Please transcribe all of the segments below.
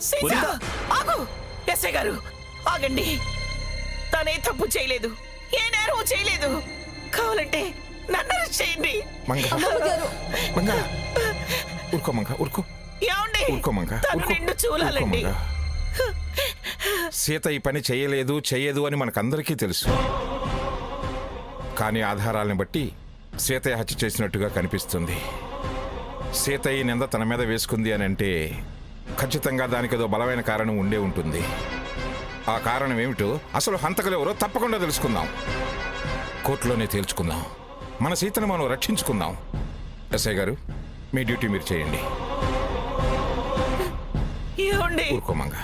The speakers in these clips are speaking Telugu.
సీత ఆగు. ఎస్ఐ గారు ఆగండి. తనే తప్పు చేయలేదు, ఏ నేరం చేయలేదు. కావాలంటే నన్ను అరెస్ట్ చేయండి. ఏమండి? తను నిండు చూడాలండి. సీత ఈ పని చెయ్యదు అని మనకందరికీ తెలుసు. కానీ ఆధారాలను బట్టి సీతయ్య హత్య చేసినట్టుగా కనిపిస్తుంది. సీతయ్య నింద తన మీద వేసుకుంది అని అంటే ఖచ్చితంగా దానికి ఏదో బలమైన కారణం ఉండే ఉంటుంది. ఆ కారణం ఏమిటో, అసలు హంతకులు ఎవరో తప్పకుండా తెలుసుకుందాం. కోర్టులోనే తేల్చుకుందాం. మన సీతను మనం రక్షించుకుందాం. ఎస్ఐ గారు, మీ డ్యూటీ మీరు చేయండి. ఊరుకోమంగ.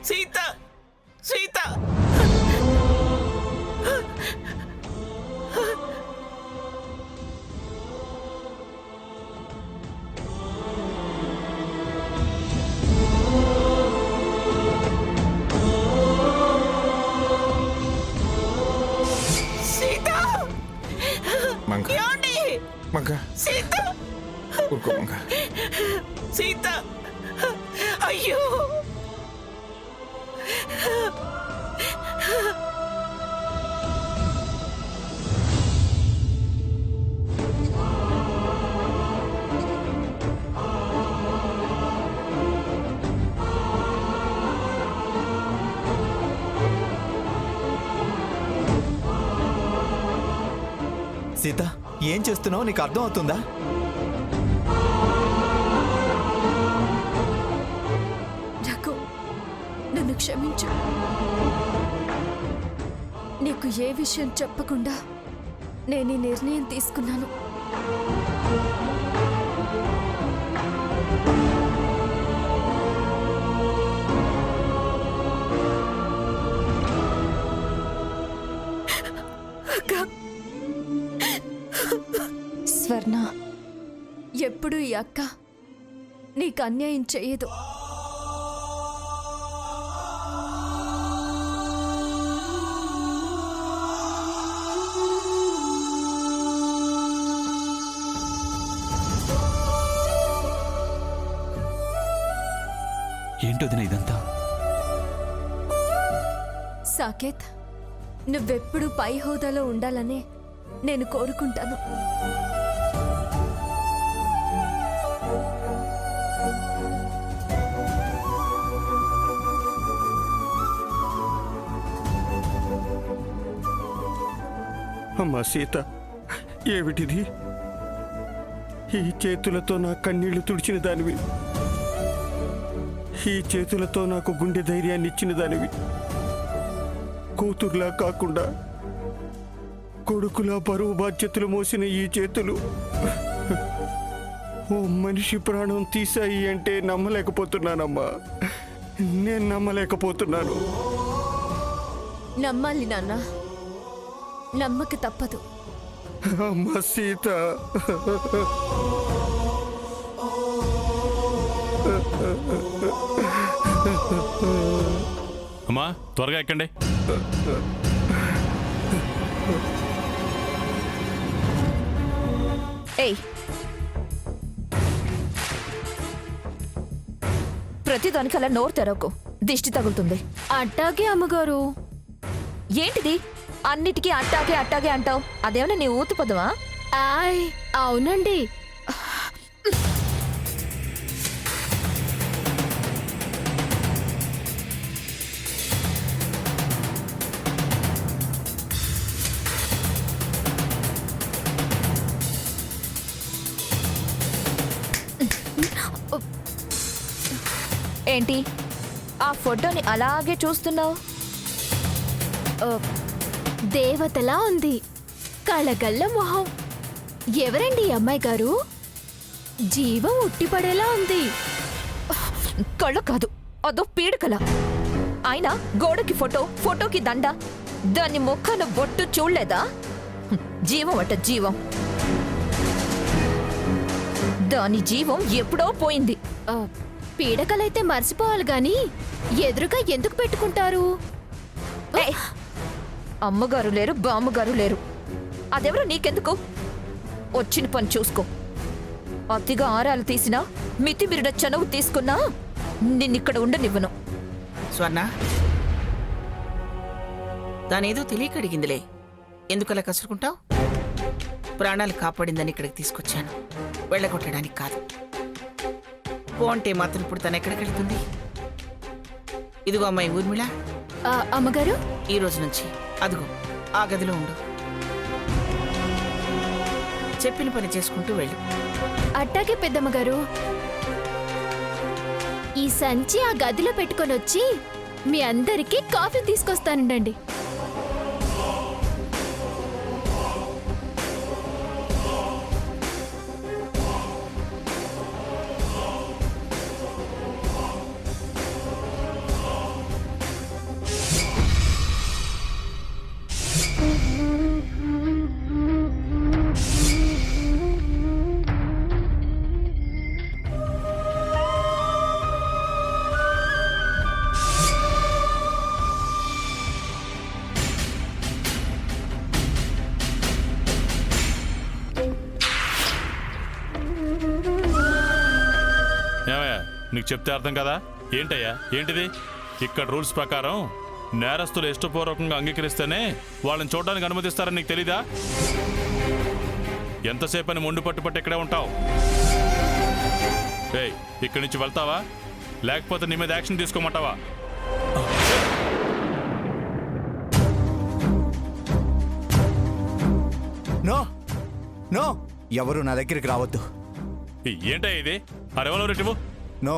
సీత సీత సీత సీత అయ్యో సీత, ఏం చేస్తున్నావు? నీకు అర్థం అవుతుందా? రఘు, నన్ను క్షమించు. నీకు ఏ విషయం చెప్పకుండా నేను ఈ నిర్ణయం తీసుకున్నాను. స్వర్ణ, ఎప్పుడు ఈ అక్క నీకు అన్యాయం చేయదు. ఏంటోదిన ఇదంతా? సాకేత్, నువ్వెప్పుడు పై హోదాలో ఉండాలనే నేను కోరుకుంటాను. అమ్మా సీత, ఏమిటిది? ఈ చేతులతో నా కన్నీళ్లు తుడిచిన దానివి, ఈ చేతులతో నాకు గుండె ధైర్యాన్ని ఇచ్చిన దానివి. కూతురులా కాకుండా కొడుకులా బరువు బాధ్యతలు మోసిన ఈ చేతులు ఓ మనిషి ప్రాణం తీశాయి అంటే నమ్మలేకపోతున్నానమ్మా. నేను నమ్మలేకపోతున్నాను. నమ్మాలి నాన్న, నమ్మక తప్పదు. అమ్మ సీత, అమ్మా త్వరగా ఎక్కండి. ఏయ్, ప్రతిదానికి అలా నోరు తెరవకు, దిష్టి తగులుతుంది. అట్టాగే అమ్మగారు. ఏంటిది అన్నిటికీ అట్టాగే అట్టాగే అంటావు? అదేమన్నా నీ ఊతు పదవా? ఆయ్, అవునండి. ఏంటి ఆ ఫోటోని అలాగే చూస్తున్నావు? దేవతలా ఉంది, కళగల్ల మొహం. ఎవరండి ఈ అమ్మాయి గారు? జీవం ఉట్టిపడేలా ఉంది. కళ్ళ కాదు, అదో పీడకల. అయినా గోడకి ఫోటో, ఫోటోకి దండ, దాని ముఖాన బొట్టు చూడలేదా? జీవం అట జీవం. దాని జీవం ఎప్పుడో పోయింది. పీడకలైతే మర్చిపోవాలి గాని ఎదురుగా ఎందుకు పెట్టుకుంటారు? అమ్మగారు లేరు, బామ్మగారు లేరు. అదెవరో నీకెందుకు? వచ్చిన పని చూసుకో. అతిగా ఆరాలు తీసినా, మితిమీరిన చనువు తీసుకున్నా నిన్నిక్కడ ఉండనివ్వను. స్వర్ణ, దానేదో తెలియక అడిగిందిలే, ఎందుకలా కసురుకుంటావు? ప్రాణాలు కాపాడిందని ఇక్కడికి తీసుకొచ్చాను, వెళ్ళగొట్టడానికి కాదు. పో అంటే మాత్రం ఇప్పుడు తను ఎక్కడికి వెళ్తుంది? ఇదిగో అమ్మాయి ఊర్మిళ, అమ్మగారు, ఈ రోజు నుంచి అదిగో ఆ గదిలో ఉండు. చెప్పిన పని చేసుకుంటూ వెళ్ళు. అట్టాగే పెద్దమ్మగారు. ఈ సంచి ఆ గదిలో పెట్టుకొని వచ్చి మీ అందరికీ కాఫీ తీసుకొస్తానండి. ఏమయ్యా, నీకు చెప్తే అర్థం కదా? ఏంటయ్యా, ఏంటిది? ఇక్కడ రూల్స్ ప్రకారం నేరస్తులు ఇష్టపూర్వకంగా అంగీకరిస్తేనే వాళ్ళని చూడడానికి అనుమతిస్తారని నీకు తెలీదా? ఎంతసేపు అని మొండు పట్టుపట్టి ఇక్కడే ఉంటావు? ఏయ్, ఇక్కడి నుంచి వెళ్తావా లేకపోతే నీ మీద యాక్షన్ తీసుకోమంటావా? నో నో, ఎవరు నా దగ్గరికి రావద్దు. ఏంటయ్యా ఇది? ఆ రెవల్వర్ ఇవ్వు. నో,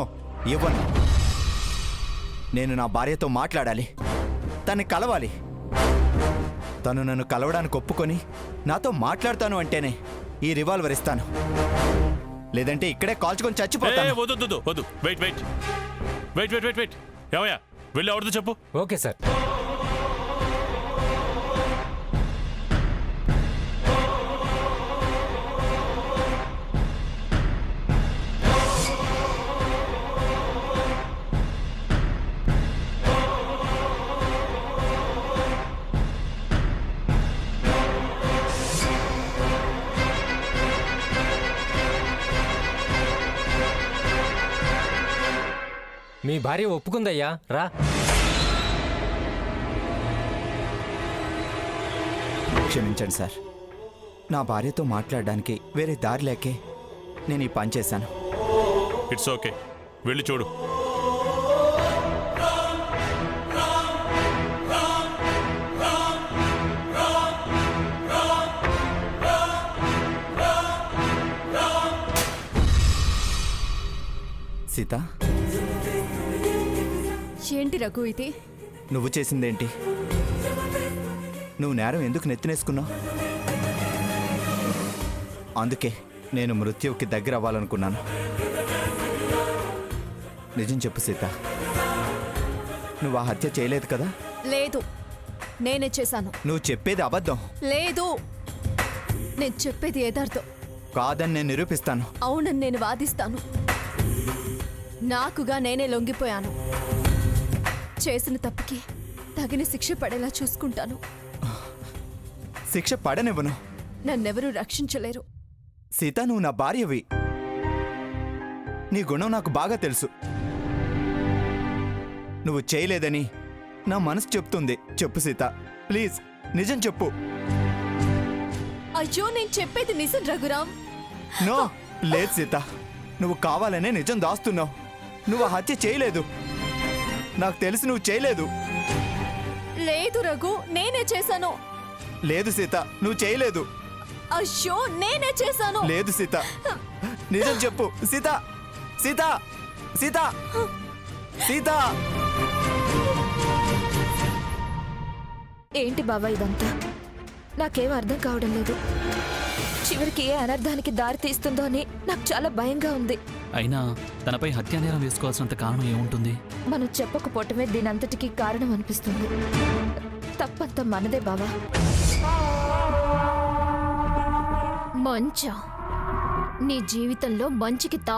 ఇవ్వను. నేను నా భార్యతో మాట్లాడాలి, తన్ని కలవాలి. తను నన్ను కలవడానికి ఒప్పుకొని నాతో మాట్లాడతాను అంటేనే ఈ రివాల్వర్ ఇస్తాను, లేదంటే ఇక్కడే కాల్చుకొని చచ్చిపోతాను. వద్దు వద్దు వద్దు, wait wait wait wait wait wait ఏమయ్యా, వెళ్ళి ఎవరితో చెప్పు. Okay sir. మీ భార్య ఒప్పుకుందయ్యా, రా. క్షమించండి సార్, నా భార్యతో మాట్లాడడానికి వేరే దారి లేకే నేను ఈ పని చేశాను. ఇట్స్ ఓకే, వెళ్ళి చూడు. సీత, ఏంటి రఘు ఇది? నువ్వు చేసిందేంటి? నువ్వు నేరం ఎందుకు నెత్తినేసుకున్నావు? అందుకే నేను మృత్యువుకి దగ్గర అవ్వాలనుకున్నాను. నిజం చెప్పు సీత, నువ్వు ఆ హత్య చేయలేదు కదా? లేదు, నేనే చేశాను. నువ్వు చెప్పేది అబద్ధం. లేదు, నేను చెప్పేది యథార్థం. కాదని నేను నిరూపిస్తాను. అవునని నేను వాదిస్తాను. నాకుగా నేనే లొంగిపోయాను. చేసిన తప్పుకి తగిన శిక్ష పడేలా చూసుకుంటాను. శిక్ష పడనివ్వను. నన్నెవరూ రక్షించలేరు. సీత, నువ్వు నా భార్యవి. నీ గుణం నాకు బాగా తెలుసు. నువ్వు చేయలేదని నా మనసు చెప్తుంది. చెప్పు సీత, ప్లీజ్ నిజం చెప్పు. అయ్యో, నేను చెప్పేది నిజం రఘురాం. నో, లేదు సీత, నువ్వు కావాలనే నిజం దాస్తున్నావు. నువ్వు ఆ హత్య చేయలేదు. నాకు తెలిసి నువ్వు చేయలేదు. లేదు రఘు, నేనే చేశాను. లేదు సీత, నువ్వు చేయలేదు. అయ్యో, నేనే చేశాను. లేదు సీత, నిజం చెప్పు. సీత, సీత, సీత, సీత. ఏంటి బాబా ఇదంతా? నాకేం అర్థం కావడం లేదు. చివరికి ఏ అనర్థానికి దారి తీస్తుందో అని నాకు చాలా భయంగా ఉంది. అయినా తనపై హత్యానేరం వేసుకోవాల్సినంత కారణం ఏముంటుంది? మనం చెప్పకపోవటమే దీనంతటికీ కారణం అనిపిస్తుంది. తప్పంతా మనదే బావా. మంచా, నీ జీవితంలో మంచికి తా